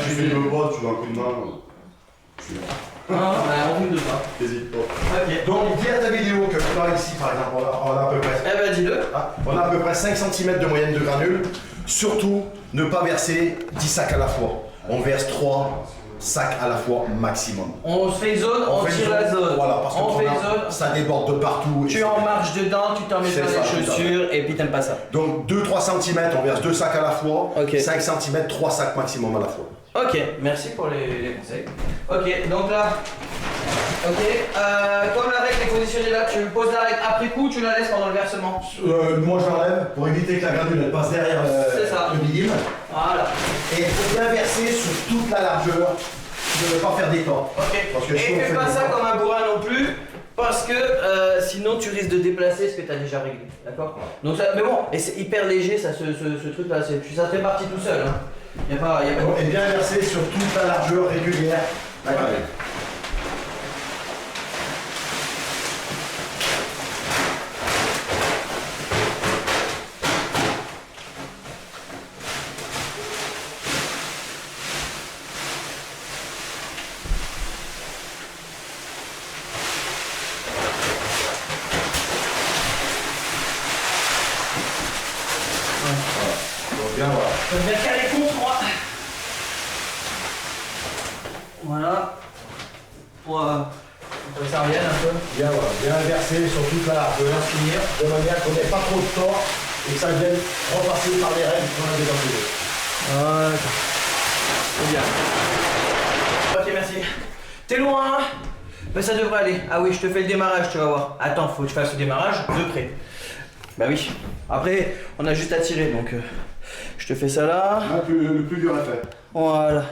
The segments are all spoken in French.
tu fais le bras, tu veux un coup de main. On vous deux pas. N'hésite pas. Ok. Donc dis à ta vidéo que par ici par exemple, on a à peu près. Eh ben dis-le. On a à peu près 5 cm de moyenne de granules. Surtout, ne pas verser 10 sacs à la fois. On verse 3 sacs à la fois maximum. On se fait zone, on fait tire la zone. Voilà, parce que on fait ton arbre, zone. ça déborde de partout. Tu en marches dedans, tu t'en mets C'est dans ça, les tout à chaussures et puis t'aimes pas ça. Donc 2-3 cm, on verse 2 sacs à la fois. Ok. 5 cm, 3 sacs maximum à la fois. Ok, merci pour les conseils. Ok, donc là, comme la règle est positionnée là, tu poses la règle après coup, tu la laisses pendant le versement. Moi je l'enlève pour éviter que la granule elle passe derrière C'est ça. le biguine. Voilà. Et il faut bien verser sur toute la largeur, de ne pas faire des temps. Ok. Parce que Et si on fais fait pas des ça temps- comme un bourrin non plus, parce que sinon tu risques de déplacer ce que tu as déjà réglé. D'accord. Donc ça, mais bon, et c'est hyper léger ça, ce truc là, ça se répartit tout seul. Hein. Y a pas Et bien verser sur toute la largeur régulière. la granule. Donc bien voilà. Je vais bien caler contre moi. Voilà. Pour que ça revienne un peu. Bien voilà, bien verser sur toute la largeur, finir, de manière qu'on n'ait pas trop de temps et que ça vienne repasser par les règles qu'on a déjà posées. Ok. C'est bien. Ok, merci. T'es loin, hein? Mais ça devrait aller. Ah oui, je te fais le démarrage, tu vas voir. Attends, faut que je fasse le démarrage de près. Bah oui. Après, on a juste à tirer, donc je te fais ça là. Là, le plus dur est fait. Voilà.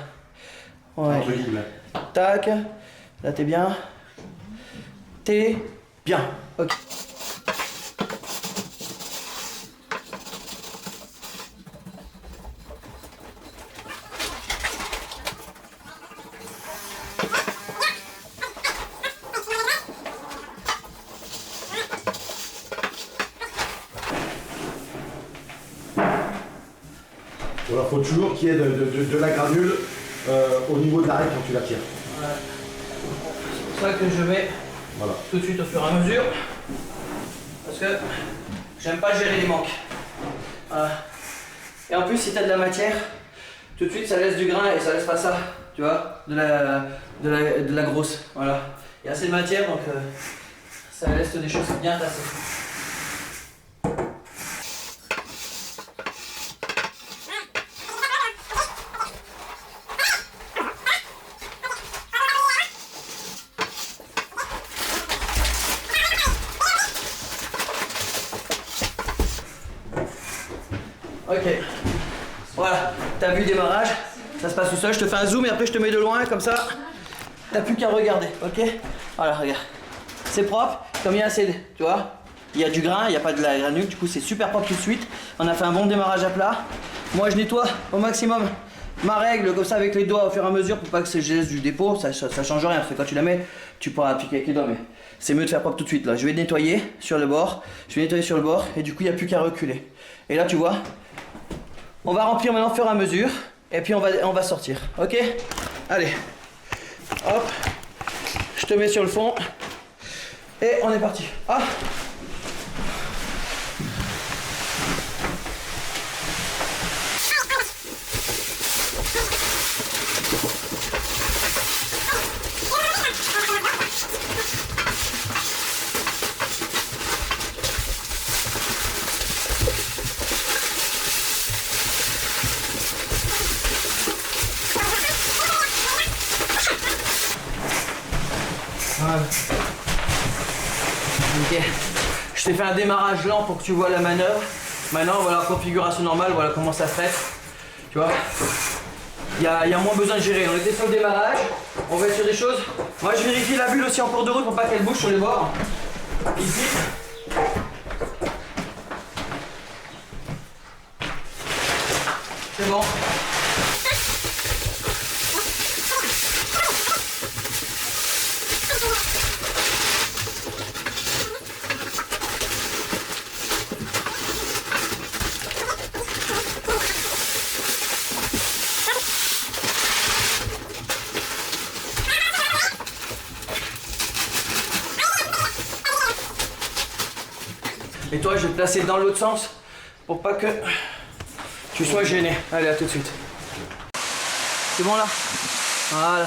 Ouais. Entre guillemets. Tac. Là, t'es bien. T'es bien. Ok. Voilà, faut toujours qu'il y ait de la granule au niveau de la règle quand tu la tires. Voilà. C'est pour ça que je vais Voilà. tout de suite au fur et à mesure. Parce que j'aime pas gérer les manques. Voilà. Et en plus, si tu as de la matière, tout de suite ça laisse du grain et ça laisse pas ça. Tu vois, de la grosse. Voilà. Il y a assez de matière donc ça laisse des choses bien tassées. Ok, voilà, t'as vu le démarrage, ça se passe tout seul, je te fais un zoom et après je te mets de loin, comme ça, t'as plus qu'à regarder, ok? Voilà, regarde, c'est propre, comme il y a assez, tu vois, il y a du grain, il n'y a pas de la granule, du coup c'est super propre tout de suite, on a fait un bon démarrage à plat, moi je nettoie au maximum ma règle, comme ça avec les doigts au fur et à mesure pour pas que je laisse du dépôt, ça change rien, parce que quand tu la mets, tu pourras appliquer avec les doigts, mais c'est mieux de faire propre tout de suite, là, je vais nettoyer sur le bord, et du coup il n'y a plus qu'à reculer, et là tu vois, on va remplir maintenant au fur et à mesure et puis on va sortir, ok? Allez, hop, je te mets sur le fond et on est parti. Ah. Voilà. Ok. Je t'ai fait un démarrage lent pour que tu vois la manœuvre. Maintenant, voilà la configuration normale, voilà comment ça se fait. Tu vois, il y a moins besoin de gérer. On était sur le démarrage, on va être sur des choses. Moi, je vérifie la bulle aussi en cours de route pour pas qu'elle bouge sur les bords. Ici. C'est bon. Et toi, je vais te placer dans l'autre sens pour pas que tu sois gêné. Allez, à tout de suite. C'est bon là? Voilà.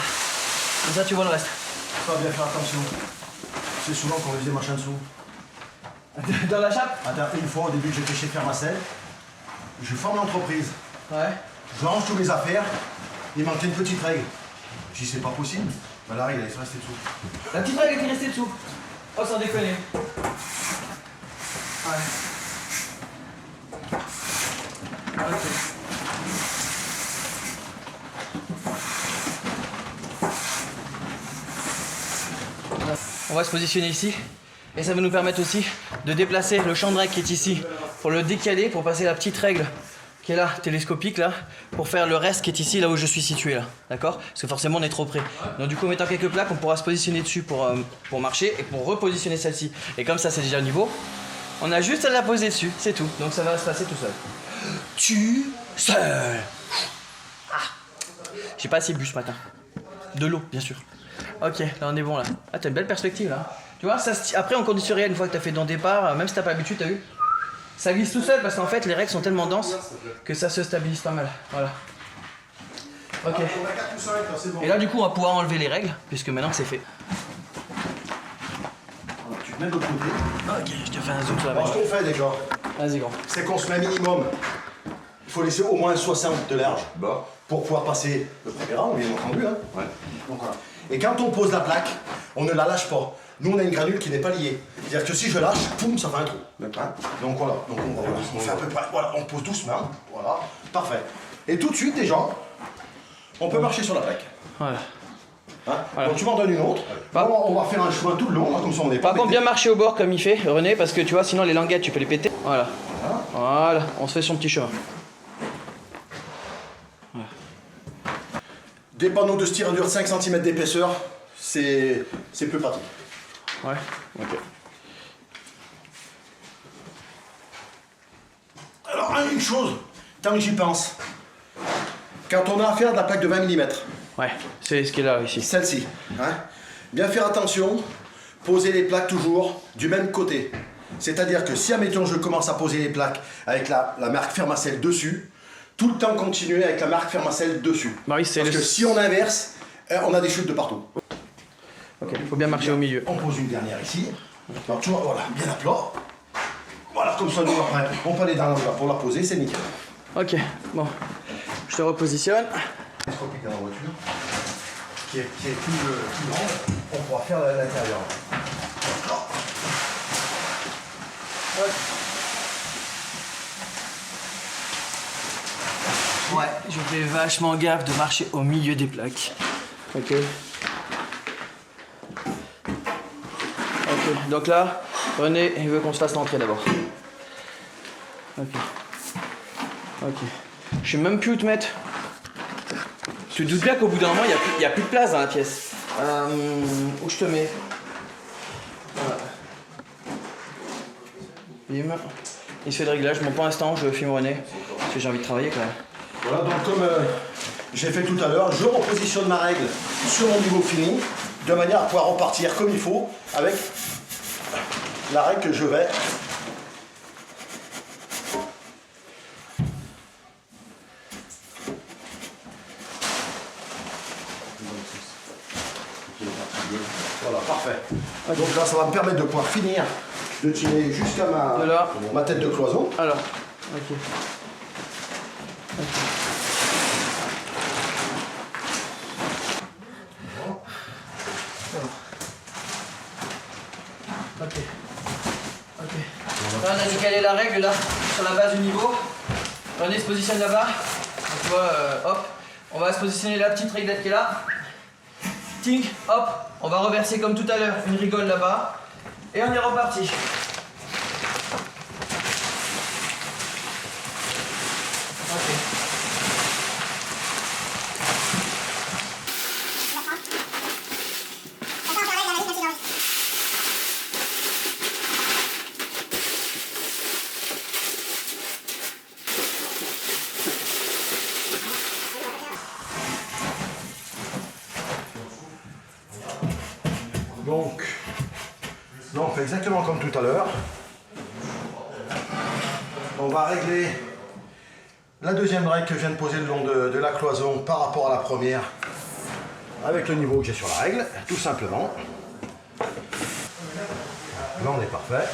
Comme ça, tu vois le reste. Faut bien faire attention. C'est souvent qu'on faisait machin dessous. Dans la chape? Attends, une fois au début que j'étais chez Fermacell, je forme l'entreprise. Ouais. Je range tous mes affaires, il manquait une petite règle. Je dis c'est pas possible. Ben, la règle elle est restée dessous. La petite règle est restée dessous. Oh, sans déconner. Ouais. Ok. On va se positionner ici. Et ça va nous permettre aussi de déplacer le champ de règle qui est ici pour le décaler, pour passer la petite règle qui est là, télescopique là, pour faire le reste qui est ici, là où je suis situé là, d'accord? Parce que forcément on est trop près. Donc du coup en mettant quelques plaques, on pourra se positionner dessus pour marcher et pour repositionner celle-ci. Et comme ça c'est déjà au niveau, on a juste à la poser dessus, c'est tout. Donc ça va se passer tout seul. Tu seul. Ah. J'ai pas assez bu ce matin. De l'eau, bien sûr. Ok, là on est bon là. Ah t'as une belle perspective là. Tu vois, ça, après en condition réelle, une fois que t'as fait ton départ, même si t'as pas l'habitude, t'as vu? Ça glisse tout seul parce qu'en fait les règles sont tellement denses que ça se stabilise pas mal. Voilà. Ok. Et là du coup on va pouvoir enlever les règles puisque maintenant c'est fait. Alors, tu te mets de l'autre côté. Ok, je te fais un zoom sur la Alors ce règle. qu'on fait déjà, Vas-y grand. c'est qu'on se met un minimum. Il faut laisser au moins 60 de large pour pouvoir passer le premier rang, bien entendu. Hein. Ouais. Donc, voilà. Et quand on pose la plaque, on ne la lâche pas. Nous, on a une granule qui n'est pas liée. C'est-à-dire que si je lâche, poum, ça fait un trou. Hein. Donc voilà. Donc on fait à peu près. Voilà, on pose doucement. Voilà, parfait. Et tout de suite, déjà, on peut marcher sur la plaque. Voilà. Hein. Voilà. Donc tu m'en donnes une autre. On va faire un chemin tout le long, hein, comme ça on n'est pas. Par contre bien marcher au bord comme il fait René parce que tu vois sinon les languettes tu peux les péter. Voilà. Hein. Voilà, on se fait son petit chemin. Des panneaux de styrandure de 5 cm d'épaisseur, c'est plus pratique. Ouais, ok. Alors, une chose, tant que j'y pense, quand on a affaire à de la plaque de 20 mm, Ouais, c'est ce qui est là ici. celle-ci, hein, bien faire attention, poser les plaques toujours du même côté. C'est-à-dire que si, admettons, je commence à poser les plaques avec la marque Fermacell dessus, tout le temps continuer avec la marque Fermacell dessus. Bah oui, c'est parce le- que si on inverse, on a des chutes de partout. Ok, faut bien marcher au milieu. On pose une dernière ici. Alors, tu vois, voilà, bien à plat. Voilà, comme ça, nous, après, on peut aller dans l'endroit pour la poser, c'est nickel. Ok, bon. Je te repositionne. Télescopique dans la voiture, qui est plus grande, on pourra faire l'intérieur. Ouais, je fais vachement gaffe de marcher au milieu des plaques. Ok. Ok, donc là, René, il veut qu'on se fasse l'entrée d'abord. Ok. Ok. Je sais même plus où te mettre. Tu te doutes bien qu'au bout d'un moment, il n'y a plus de place dans la pièce. Où je te mets? Voilà. Bim. Il se fait de réglage. Bon, pour l'instant, je filme René. Parce que j'ai envie de travailler quand même. Voilà, donc comme j'ai fait tout à l'heure, je repositionne ma règle sur mon niveau fini, de manière à pouvoir repartir comme il faut avec la règle que je vais. Voilà, parfait. Donc là, ça va me permettre de pouvoir finir de tirer jusqu'à ma tête de cloison. Alors, ok. Ok. Ok. Là, on a décalé la règle là, sur la base du niveau. René se positionne là-bas. Donc, tu vois, hop. On va se positionner la petite réglette qui est là. Ting, hop. On va reverser comme tout à l'heure une rigole là-bas. Et on est reparti. Ok. Donc, là, on fait exactement comme tout à l'heure. on va régler la deuxième règle que je viens de poser le long de la cloison par rapport à la première, avec le niveau que j'ai sur la règle, tout simplement. Là on est parfait.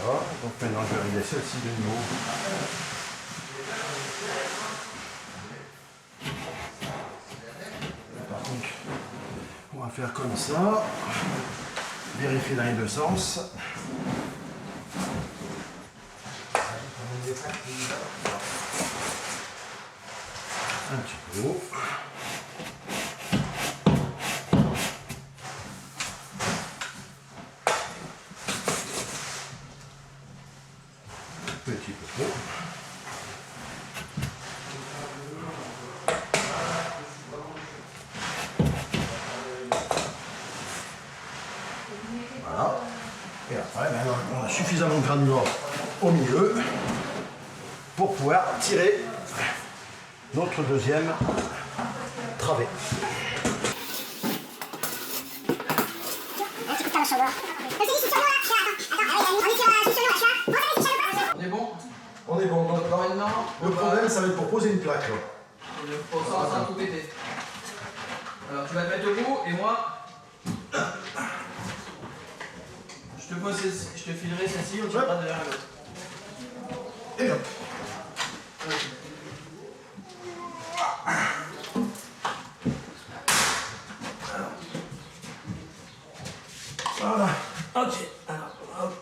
Voilà, donc maintenant je vais régler celle-ci de niveau. Par contre, on va faire comme ça. Vérifier dans les deux sens. Un petit peu haut. Petit peu haut. Voilà. Et après, maintenant, on a suffisamment de granulats au milieu pour pouvoir tirer notre deuxième travée. On est bon? On est bon. Donc, Alors maintenant, le problème, ça va être pour poser une plaque. Là. pour ça, on va tout péter. Alors tu vas te mettre debout et moi, je te filerai celle-ci, on tirera derrière l'autre. Et hop. Voilà. Ok, alors hop.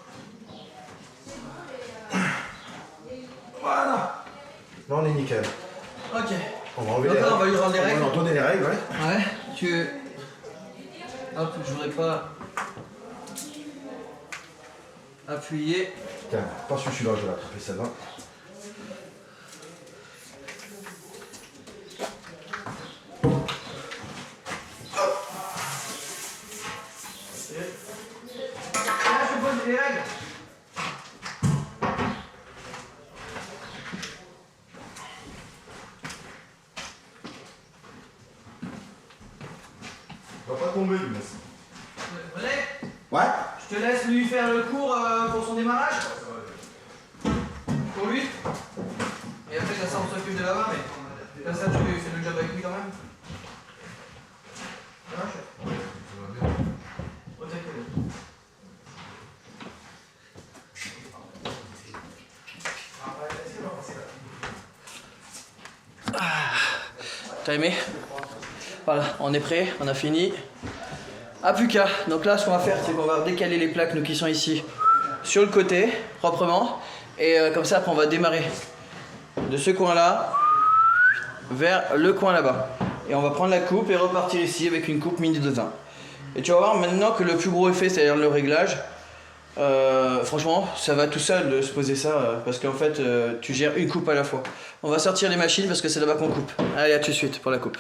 Voilà. Là, on est nickel. Ok. On va enlever Donc les là, règles. on va lui rendre les On règles. va leur donner les règles, ouais. Ouais, hop, je voudrais pas appuyer. Tiens, pas sur celui-là, je vais attraper celle-là. Là, je pose les règles. Il va pas tomber, lui. René, Ouais. je te laisse lui faire le cours pour son démarrage. Pour lui. Et après, comme ça, on s'occupe de la main, mais comme ça, tu fais le job avec lui quand même. Ça marche? Au taquet. T'as aimé? Voilà, on est prêt, on a fini. Ah, plus qu'à. Donc là, ce qu'on va faire, c'est qu'on va décaler les plaques, nous qui sont ici, sur le côté, proprement. Et comme ça, après, on va démarrer de ce coin-là vers le coin là-bas. Et on va prendre la coupe et repartir ici avec une coupe mini de 20. Et tu vas voir maintenant que le plus gros effet, c'est-à-dire le réglage. Franchement, ça va tout seul de se poser ça, parce qu'en fait, tu gères une coupe à la fois. On va sortir les machines parce que c'est là-bas qu'on coupe. Allez, à tout de suite pour la coupe.